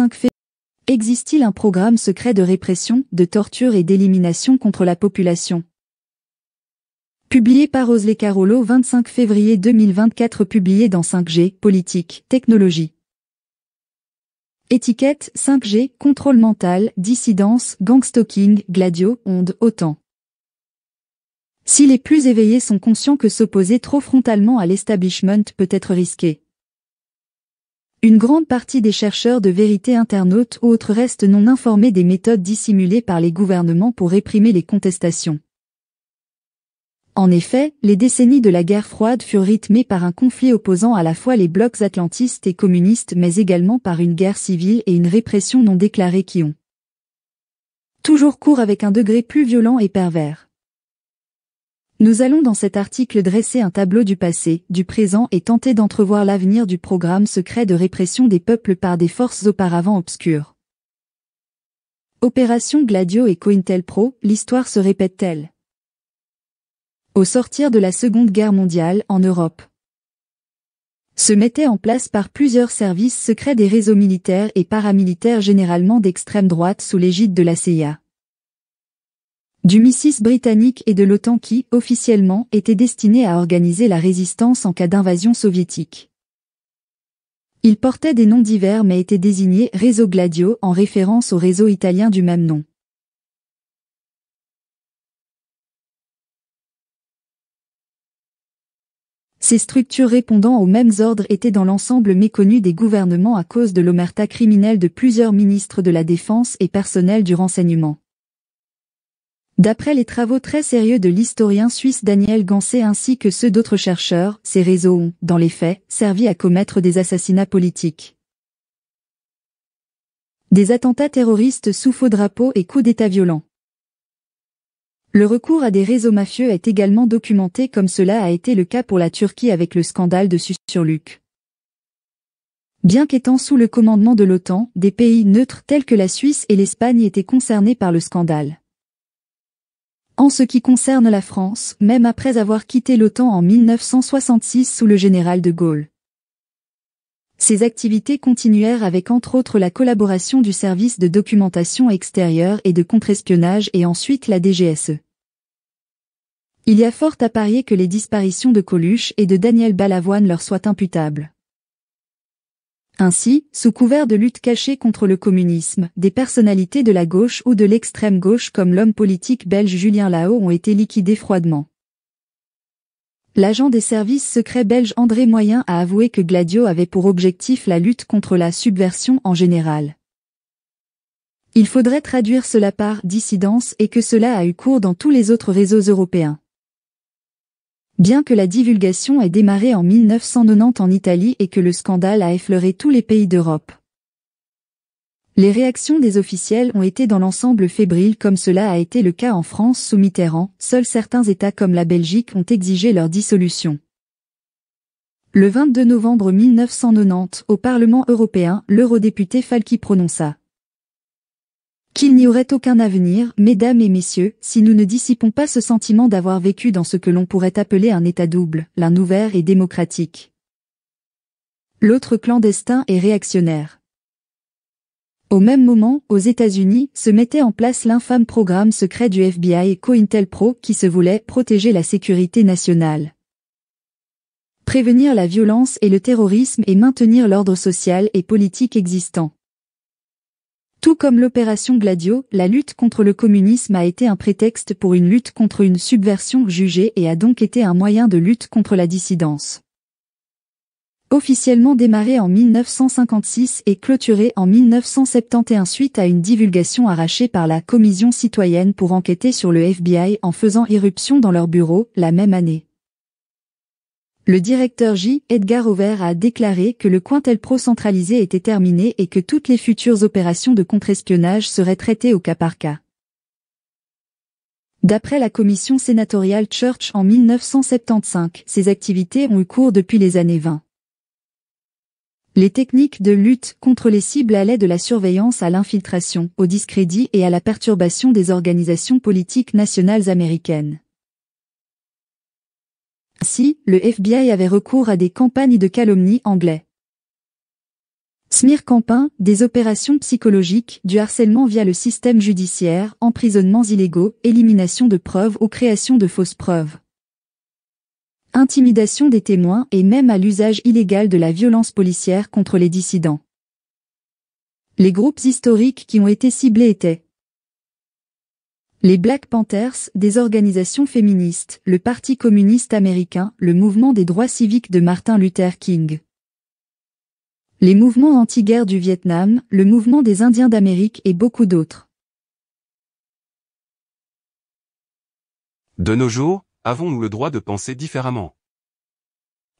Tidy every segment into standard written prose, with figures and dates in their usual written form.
25 février. Existe-t-il un programme secret de répression, de torture et d'élimination contre la population? Publié par Rose Carollo 25 février 2024. Publié dans 5G, Politique, Technologie. Étiquette, 5G, contrôle mental, dissidence, gangstalking, gladio, onde, OTAN. Si les plus éveillés sont conscients que s'opposer trop frontalement à l'establishment peut être risqué. Une grande partie des chercheurs de vérité, internautes ou autres restent non informés des méthodes dissimulées par les gouvernements pour réprimer les contestations. En effet, les décennies de la guerre froide furent rythmées par un conflit opposant à la fois les blocs atlantistes et communistes, mais également par une guerre civile et une répression non déclarée qui ont toujours cours avec un degré plus violent et pervers. Nous allons dans cet article dresser un tableau du passé, du présent et tenter d'entrevoir l'avenir du programme secret de répression des peuples par des forces auparavant obscures. Opération Gladio et COINTELPRO, l'histoire se répète-t-elle? Au sortir de la Seconde Guerre mondiale, en Europe, se mettaient en place par plusieurs services secrets des réseaux militaires et paramilitaires généralement d'extrême droite sous l'égide de la CIA. Du MI6 britannique et de l'OTAN qui, officiellement, étaient destinés à organiser la résistance en cas d'invasion soviétique. Ils portaient des noms divers mais étaient désignés Réseau Gladio en référence au réseau italien du même nom. Ces structures répondant aux mêmes ordres étaient dans l'ensemble méconnues des gouvernements à cause de l'omerta criminelle de plusieurs ministres de la Défense et personnels du renseignement. D'après les travaux très sérieux de l'historien suisse Daniel Gansé ainsi que ceux d'autres chercheurs, ces réseaux ont, dans les faits, servi à commettre des assassinats politiques, des attentats terroristes sous faux drapeaux et coups d'État violents. Le recours à des réseaux mafieux est également documenté comme cela a été le cas pour la Turquie avec le scandale de Susurluk. Bien qu'étant sous le commandement de l'OTAN, des pays neutres tels que la Suisse et l'Espagne étaient concernés par le scandale. En ce qui concerne la France, même après avoir quitté l'OTAN en 1966 sous le général de Gaulle, ces activités continuèrent avec entre autres la collaboration du service de documentation extérieure et de contre-espionnage et ensuite la DGSE. Il y a fort à parier que les disparitions de Coluche et de Daniel Balavoine leur soient imputables. Ainsi, sous couvert de lutte cachée contre le communisme, des personnalités de la gauche ou de l'extrême gauche comme l'homme politique belge Julien Lao ont été liquidés froidement. L'agent des services secrets belges André Moyen a avoué que Gladio avait pour objectif la lutte contre la subversion en général. Il faudrait traduire cela par dissidence et que cela a eu cours dans tous les autres réseaux européens. Bien que la divulgation ait démarré en 1990 en Italie et que le scandale a effleuré tous les pays d'Europe, les réactions des officiels ont été dans l'ensemble fébriles comme cela a été le cas en France sous Mitterrand. Seuls certains États comme la Belgique ont exigé leur dissolution. Le 22 novembre 1990, au Parlement européen, l'eurodéputé Falky prononça qu'il n'y aurait aucun avenir, mesdames et messieurs, si nous ne dissipons pas ce sentiment d'avoir vécu dans ce que l'on pourrait appeler un État double, l'un ouvert et démocratique, l'autre clandestin et réactionnaire. Au même moment, aux États-Unis, se mettait en place l'infâme programme secret du FBI et COINTELPRO qui se voulait protéger la sécurité nationale, prévenir la violence et le terrorisme et maintenir l'ordre social et politique existant. Tout comme l'opération Gladio, la lutte contre le communisme a été un prétexte pour une lutte contre une subversion jugée et a donc été un moyen de lutte contre la dissidence. Officiellement démarré en 1956 et clôturé en 1971 suite à une divulgation arrachée par la Commission citoyenne pour enquêter sur le FBI en faisant irruption dans leur bureau, la même année. Le directeur J. Edgar Hoover a déclaré que le COINTELPRO centralisé était terminé et que toutes les futures opérations de contre-espionnage seraient traitées au cas par cas. D'après la commission sénatoriale Church en 1975, ces activités ont eu cours depuis les années 20. Les techniques de lutte contre les cibles allaient de la surveillance à l'infiltration, au discrédit et à la perturbation des organisations politiques nationales américaines. Ainsi, le FBI avait recours à des campagnes de calomnie anglais. Smear Campaign, des opérations psychologiques, du harcèlement via le système judiciaire, emprisonnements illégaux, élimination de preuves ou création de fausses preuves. Intimidation des témoins et même à l'usage illégal de la violence policière contre les dissidents. Les groupes historiques qui ont été ciblés étaient les Black Panthers, des organisations féministes, le Parti communiste américain, le mouvement des droits civiques de Martin Luther King. Les mouvements anti-guerre du Vietnam, le mouvement des Indiens d'Amérique et beaucoup d'autres. De nos jours, avons-nous le droit de penser différemment?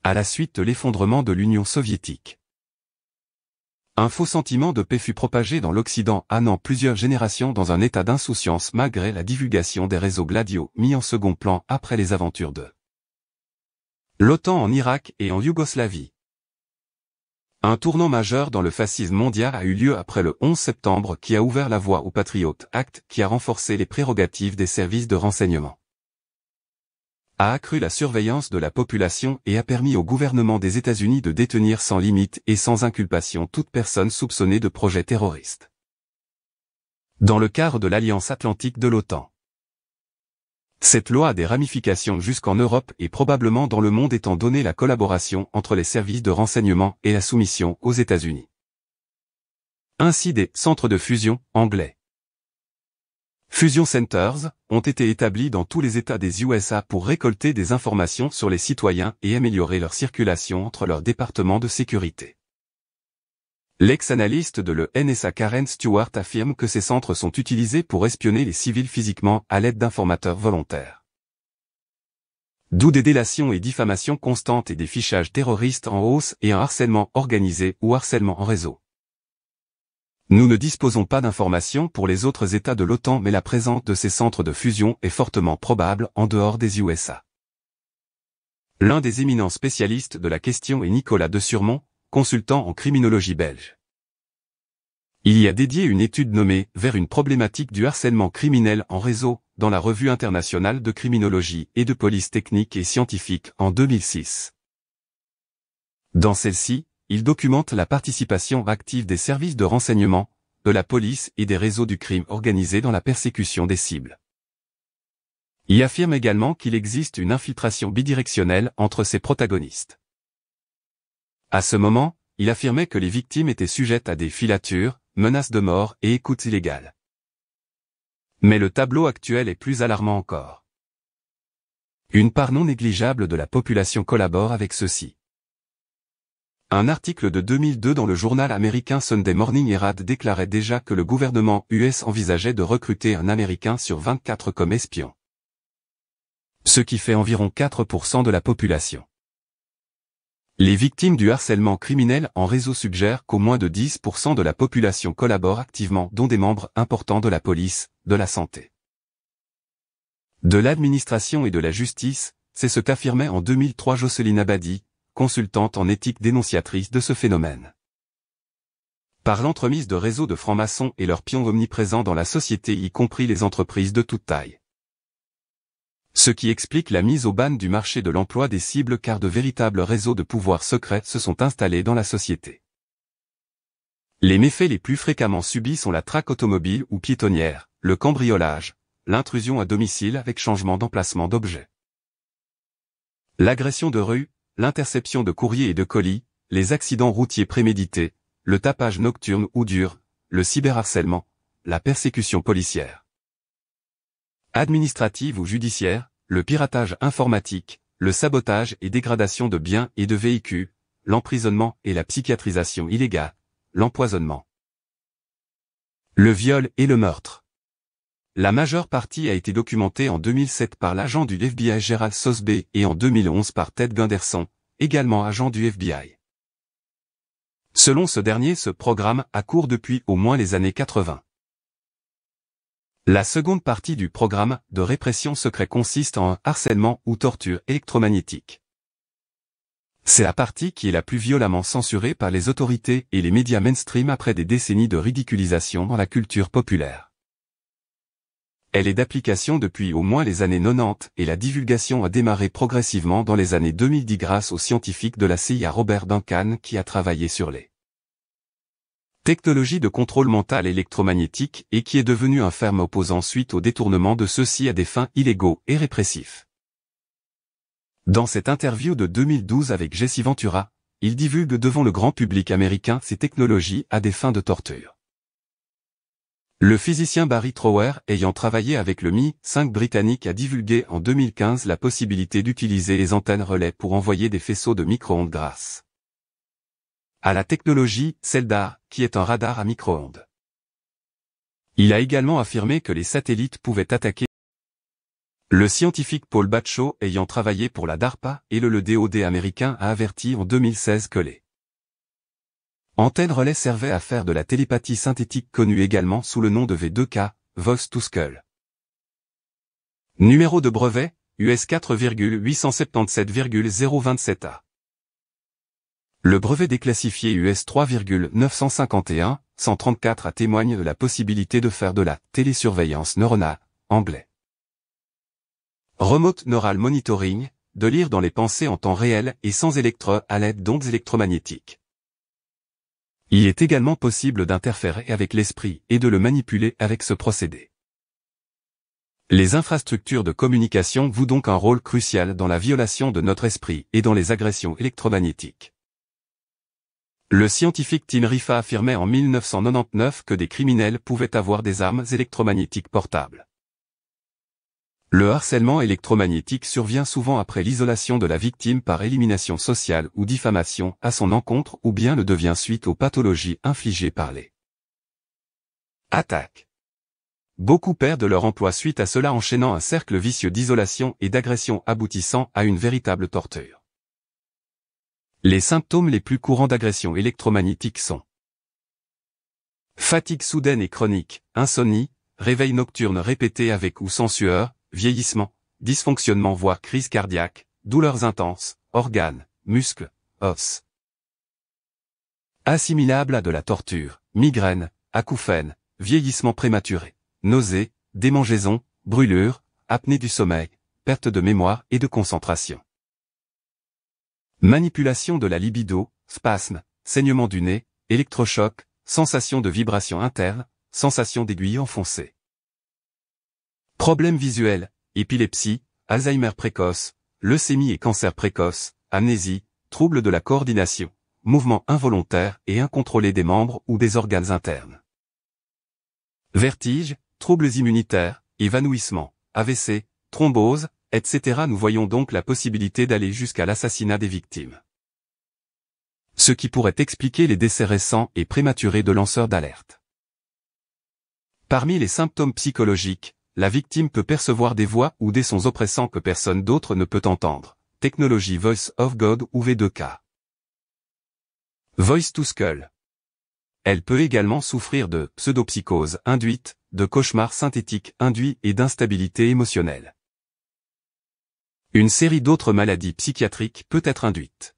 À la suite de l'effondrement de l'Union soviétique. Un faux sentiment de paix fut propagé dans l'Occident amenant plusieurs générations dans un état d'insouciance malgré la divulgation des réseaux gladiaux mis en second plan après les aventures de l'OTAN en Irak et en Yougoslavie. Un tournant majeur dans le fascisme mondial a eu lieu après le 11 septembre qui a ouvert la voie au Patriot Act qui a renforcé les prérogatives des services de renseignement, a accru la surveillance de la population et a permis au gouvernement des États-Unis de détenir sans limite et sans inculpation toute personne soupçonnée de projets terroristes. Dans le cadre de l'Alliance Atlantique de l'OTAN. Cette loi a des ramifications jusqu'en Europe et probablement dans le monde étant donné la collaboration entre les services de renseignement et la soumission aux États-Unis. Ainsi des centres de fusion, anglais. Fusion Centers, ont été établis dans tous les États des USA pour récolter des informations sur les citoyens et améliorer leur circulation entre leurs départements de sécurité. L'ex-analyste de l'NSA Karen Stewart affirme que ces centres sont utilisés pour espionner les civils physiquement à l'aide d'informateurs volontaires. D'où des délations et diffamations constantes et des fichages terroristes en hausse et un harcèlement organisé ou harcèlement en réseau. Nous ne disposons pas d'informations pour les autres États de l'OTAN mais la présence de ces centres de fusion est fortement probable en dehors des USA. L'un des éminents spécialistes de la question est Nicolas de Surmont, consultant en criminologie belge. Il y a dédié une étude nommée « Vers une problématique du harcèlement criminel en réseau » dans la Revue internationale de criminologie et de police technique et scientifique en 2006. Dans celle-ci, il documente la participation active des services de renseignement, de la police et des réseaux du crime organisé dans la persécution des cibles. Il affirme également qu'il existe une infiltration bidirectionnelle entre ces protagonistes. À ce moment, il affirmait que les victimes étaient sujettes à des filatures, menaces de mort et écoutes illégales. Mais le tableau actuel est plus alarmant encore. Une part non négligeable de la population collabore avec ceux-ci. Un article de 2002 dans le journal américain Sunday Morning Herald déclarait déjà que le gouvernement US envisageait de recruter un Américain sur 24 comme espion. Ce qui fait environ 4% de la population. Les victimes du harcèlement criminel en réseau suggèrent qu'au moins de 10% de la population collabore activement, dont des membres importants de la police, de la santé, de l'administration et de la justice, c'est ce qu'affirmait en 2003 Jocelyne Abadi, consultante en éthique dénonciatrice de ce phénomène. Par l'entremise de réseaux de francs-maçons et leurs pions omniprésents dans la société y compris les entreprises de toute taille. Ce qui explique la mise au ban du marché de l'emploi des cibles car de véritables réseaux de pouvoir secrets se sont installés dans la société. Les méfaits les plus fréquemment subis sont la traque automobile ou piétonnière, le cambriolage, l'intrusion à domicile avec changement d'emplacement d'objets, l'agression de rue, l'interception de courriers et de colis, les accidents routiers prémédités, le tapage nocturne ou dur, le cyberharcèlement, la persécution policière, administrative ou judiciaire, le piratage informatique, le sabotage et dégradation de biens et de véhicules, l'emprisonnement et la psychiatrisation illégale, l'empoisonnement, le viol et le meurtre. La majeure partie a été documentée en 2007 par l'agent du FBI Gerald Sosbey et en 2011 par Ted Gunderson, également agent du FBI. Selon ce dernier, ce programme a cours depuis au moins les années 80. La seconde partie du programme de répression secret consiste en un harcèlement ou torture électromagnétique. C'est la partie qui est la plus violemment censurée par les autorités et les médias mainstream après des décennies de ridiculisation dans la culture populaire. Elle est d'application depuis au moins les années 90 et la divulgation a démarré progressivement dans les années 2010 grâce au scientifique de la CIA Robert Duncan qui a travaillé sur les Technologie de contrôle mental électromagnétique et qui est devenu un ferme opposant suite au détournement de ceux-ci à des fins illégaux et répressifs. Dans cette interview de 2012 avec Jesse Ventura, il divulgue devant le grand public américain ces technologies à des fins de torture. Le physicien Barry Trower, ayant travaillé avec le Mi-5 britannique, a divulgué en 2015 la possibilité d'utiliser les antennes relais pour envoyer des faisceaux de micro-ondes grâce à la technologie CELDAR, qui est un radar à micro-ondes. Il a également affirmé que les satellites pouvaient attaquer. Le scientifique Paul Batcho, ayant travaillé pour la DARPA et le DoD américain, a averti en 2016 que les antennes relais servaient à faire de la télépathie synthétique, connue également sous le nom de V2K, Voice to Skull. Numéro de brevet, US 4,877,027A. Le brevet déclassifié US 3,951,134 témoigne de la possibilité de faire de la télésurveillance neuronale, anglais. Remote Neural Monitoring, de lire dans les pensées en temps réel et sans électrodes à l'aide d'ondes électromagnétiques. Il est également possible d'interférer avec l'esprit et de le manipuler avec ce procédé. Les infrastructures de communication jouent donc un rôle crucial dans la violation de notre esprit et dans les agressions électromagnétiques. Le scientifique Tim Riffa affirmait en 1999 que des criminels pouvaient avoir des armes électromagnétiques portables. Le harcèlement électromagnétique survient souvent après l'isolation de la victime par élimination sociale ou diffamation à son encontre, ou bien le devient suite aux pathologies infligées par les attaques. Beaucoup perdent leur emploi suite à cela, enchaînant un cercle vicieux d'isolation et d'agression aboutissant à une véritable torture. Les symptômes les plus courants d'agression électromagnétique sont fatigue soudaine et chronique, insomnie, réveil nocturne répété avec ou sans sueur, vieillissement, dysfonctionnement voire crise cardiaque, douleurs intenses, organes, muscles, os. Assimilable à de la torture, migraine, acouphènes, vieillissement prématuré, nausées, démangeaisons, brûlures, apnée du sommeil, perte de mémoire et de concentration. Manipulation de la libido, spasmes, saignement du nez, électrochoc, sensation de vibration interne, sensation d'aiguille enfoncée. Problèmes visuels, épilepsie, Alzheimer précoce, leucémie et cancer précoce, amnésie, troubles de la coordination, mouvements involontaires et incontrôlés des membres ou des organes internes. Vertige, troubles immunitaires, évanouissement, AVC, thrombose, etc. Nous voyons donc la possibilité d'aller jusqu'à l'assassinat des victimes. Ce qui pourrait expliquer les décès récents et prématurés de lanceurs d'alerte. Parmi les symptômes psychologiques, la victime peut percevoir des voix ou des sons oppressants que personne d'autre ne peut entendre. Technologie Voice of God ou V2K. Voice to Skull. Elle peut également souffrir de pseudopsychose induite, de cauchemars synthétiques induits et d'instabilité émotionnelle. Une série d'autres maladies psychiatriques peut être induite.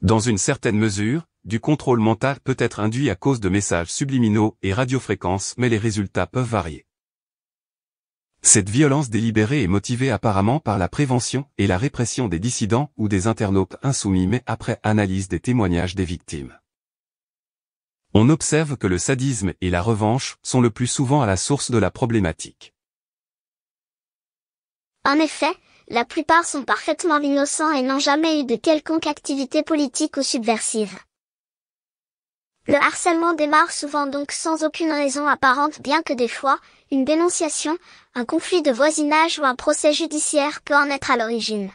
Dans une certaine mesure, du contrôle mental peut être induit à cause de messages subliminaux et radiofréquences, mais les résultats peuvent varier. Cette violence délibérée est motivée apparemment par la prévention et la répression des dissidents ou des internautes insoumis, mais après analyse des témoignages des victimes. On observe que le sadisme et la revanche sont le plus souvent à la source de la problématique. En effet, la plupart sont parfaitement innocents et n'ont jamais eu de quelconque activité politique ou subversive. Le harcèlement démarre souvent donc sans aucune raison apparente, bien que des fois, une dénonciation, un conflit de voisinage ou un procès judiciaire peut en être à l'origine.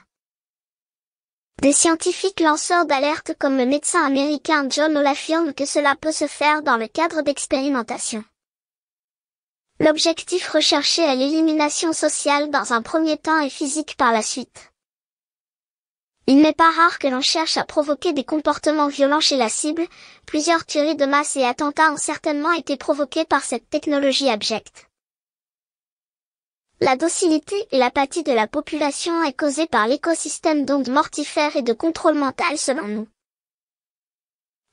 Des scientifiques lanceurs d'alerte comme le médecin américain John Hall affirment que cela peut se faire dans le cadre d'expérimentation. L'objectif recherché est l'élimination sociale dans un premier temps et physique par la suite. Il n'est pas rare que l'on cherche à provoquer des comportements violents chez la cible. Plusieurs tueries de masse et attentats ont certainement été provoqués par cette technologie abjecte. La docilité et l'apathie de la population est causée par l'écosystème d'ondes mortifères et de contrôle mental selon nous.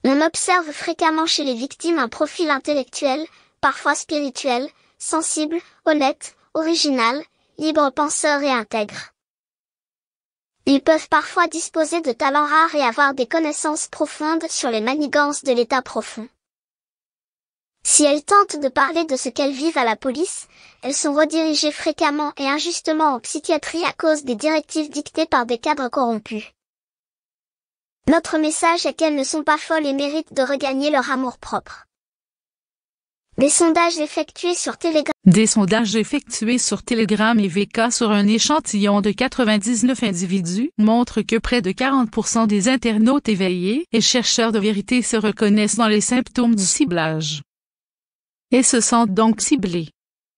On observe fréquemment chez les victimes un profil intellectuel, parfois spirituel, sensible, honnête, original, libre penseur et intègre. Ils peuvent parfois disposer de talents rares et avoir des connaissances profondes sur les manigances de l'état profond. Si elles tentent de parler de ce qu'elles vivent à la police, elles sont redirigées fréquemment et injustement en psychiatrie à cause des directives dictées par des cadres corrompus. Notre message est qu'elles ne sont pas folles et méritent de regagner leur amour-propre. Des sondages effectués sur Telegram et VK sur un échantillon de 99 individus montrent que près de 40% des internautes éveillés et chercheurs de vérité se reconnaissent dans les symptômes du ciblage. Et se sentent donc ciblés.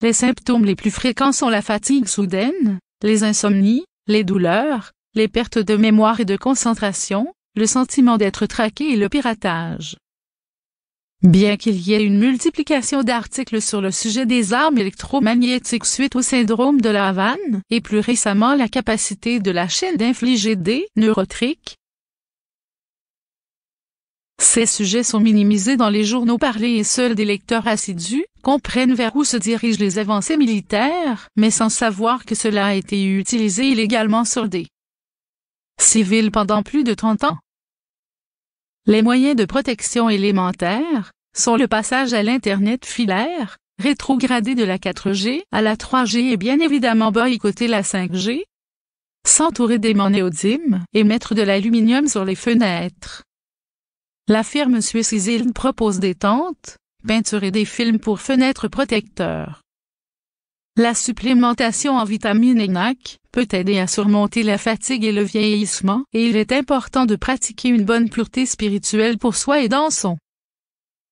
Les symptômes les plus fréquents sont la fatigue soudaine, les insomnies, les douleurs, les pertes de mémoire et de concentration, le sentiment d'être traqué et le piratage. Bien qu'il y ait une multiplication d'articles sur le sujet des armes électromagnétiques suite au syndrome de la Havane, et plus récemment la capacité de la chaîne d'infliger des neurotriques, ces sujets sont minimisés dans les journaux parlés et seuls des lecteurs assidus comprennent vers où se dirigent les avancées militaires, mais sans savoir que cela a été utilisé illégalement sur des civils pendant plus de 30 ans. Les moyens de protection élémentaires sont le passage à l'Internet filaire, rétrogradé de la 4G à la 3G et bien évidemment boycotter la 5G, s'entourer d'aimants néodymes et mettre de l'aluminium sur les fenêtres. La firme suisse Isild propose des tentes, peinture et des films pour fenêtres protecteurs. La supplémentation en vitamines ENaC peut aider à surmonter la fatigue et le vieillissement, et il est important de pratiquer une bonne pureté spirituelle pour soi et dans son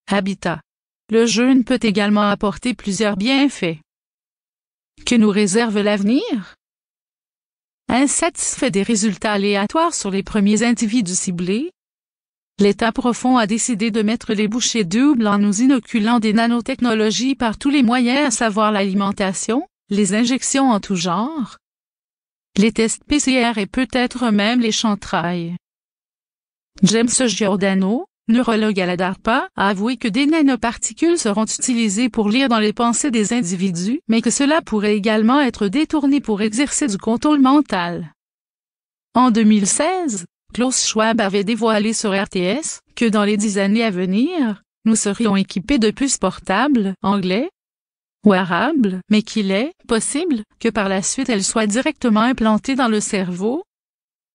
habitat. Le jeûne peut également apporter plusieurs bienfaits. Que nous réserve l'avenir? Insatisfait des résultats aléatoires sur les premiers individus ciblés, l'État profond a décidé de mettre les bouchées doubles en nous inoculant des nanotechnologies par tous les moyens, à savoir l'alimentation, les injections en tout genre, les tests PCR et peut-être même les chantrailles. James Giordano, neurologue à la DARPA, a avoué que des nanoparticules seront utilisées pour lire dans les pensées des individus, mais que cela pourrait également être détourné pour exercer du contrôle mental. En 2016, Klaus Schwab avait dévoilé sur RTS que dans les 10 années à venir, nous serions équipés de puces portables, anglais, wearables, mais qu'il est possible que par la suite elles soient directement implantées dans le cerveau.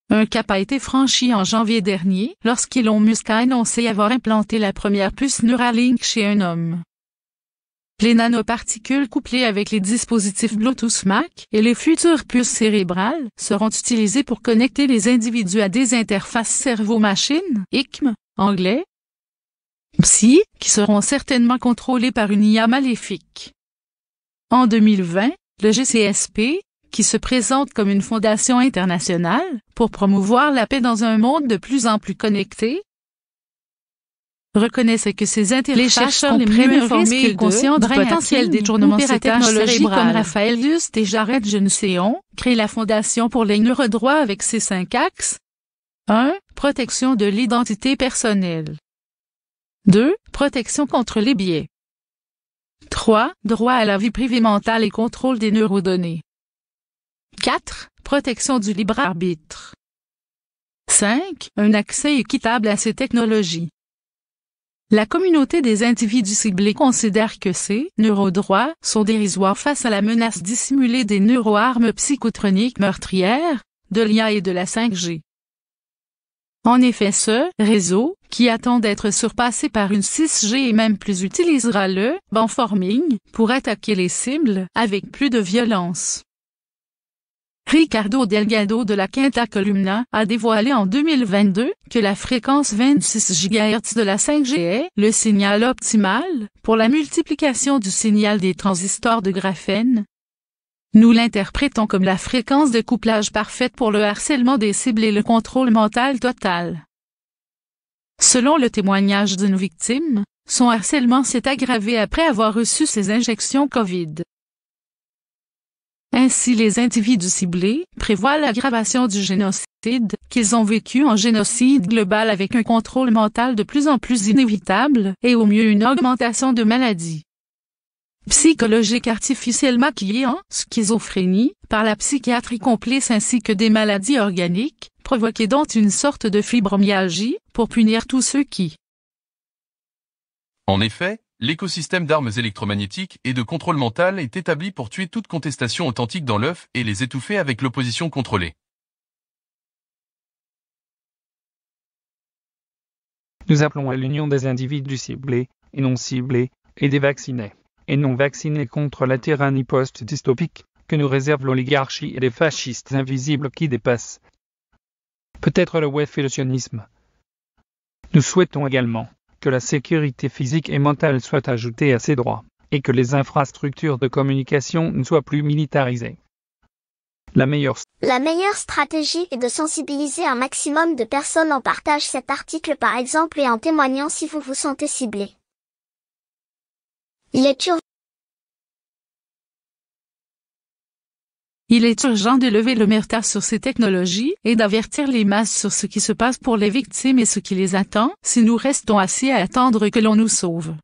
Un cap a été franchi en janvier dernier lorsqu'Elon Musk a annoncé avoir implanté la première puce Neuralink chez un homme. Les nanoparticules couplées avec les dispositifs Bluetooth Mac et les futures puces cérébrales seront utilisées pour connecter les individus à des interfaces cerveau-machine, ICM, anglais, PSI, qui seront certainement contrôlées par une IA maléfique. En 2020, le GCSP, qui se présente comme une fondation internationale pour promouvoir la paix dans un monde de plus en plus connecté, reconnaissent que ces interfaces chercheurs les mieux informés et conscients du potentiel détournement technologiques comme Raphaël Juste et Jared Genseon créent la Fondation pour les neurodroits avec ses 5 axes. 1. Protection de l'identité personnelle. 2. Protection contre les biais. 3. Droit à la vie privée mentale et contrôle des neurodonnées. 4. Protection du libre arbitre. 5. Un accès équitable à ces technologies. La communauté des individus ciblés considère que ces neurodroits sont dérisoires face à la menace dissimulée des neuroarmes psychotroniques meurtrières, de l'IA et de la 5G. En effet, ce réseau, qui attend d'être surpassé par une 6G et même plus, utilisera le beamforming pour attaquer les cibles avec plus de violence. Ricardo Delgado de la Quinta Columna a dévoilé en 2022 que la fréquence 26 GHz de la 5G est le signal optimal pour la multiplication du signal des transistors de graphène. Nous l'interprétons comme la fréquence de couplage parfaite pour le harcèlement des cibles et le contrôle mental total. Selon le témoignage d'une victime, son harcèlement s'est aggravé après avoir reçu ses injections COVID. Ainsi, les individus ciblés prévoient l'aggravation du génocide qu'ils ont vécu en génocide global avec un contrôle mental de plus en plus inévitable et au mieux une augmentation de maladies psychologiques artificiellement maquillées en schizophrénie par la psychiatrie complice ainsi que des maladies organiques provoquées dont une sorte de fibromyalgie pour punir tous ceux qui. En effet, l'écosystème d'armes électromagnétiques et de contrôle mental est établi pour tuer toute contestation authentique dans l'œuf et les étouffer avec l'opposition contrôlée. Nous appelons à l'union des individus ciblés et non ciblés, et des vaccinés et non vaccinés contre la tyrannie post-dystopique que nous réservent l'oligarchie et les fascistes invisibles qui dépassent peut-être le web et le sionisme. Nous souhaitons également que la sécurité physique et mentale soit ajoutée à ces droits, et que les infrastructures de communication ne soient plus militarisées. La meilleure stratégie est de sensibiliser un maximum de personnes en partage cet article par exemple et en témoignant si vous vous sentez ciblé. Il est urgent de lever l'omerta sur ces technologies et d'avertir les masses sur ce qui se passe pour les victimes et ce qui les attend si nous restons assis à attendre que l'on nous sauve.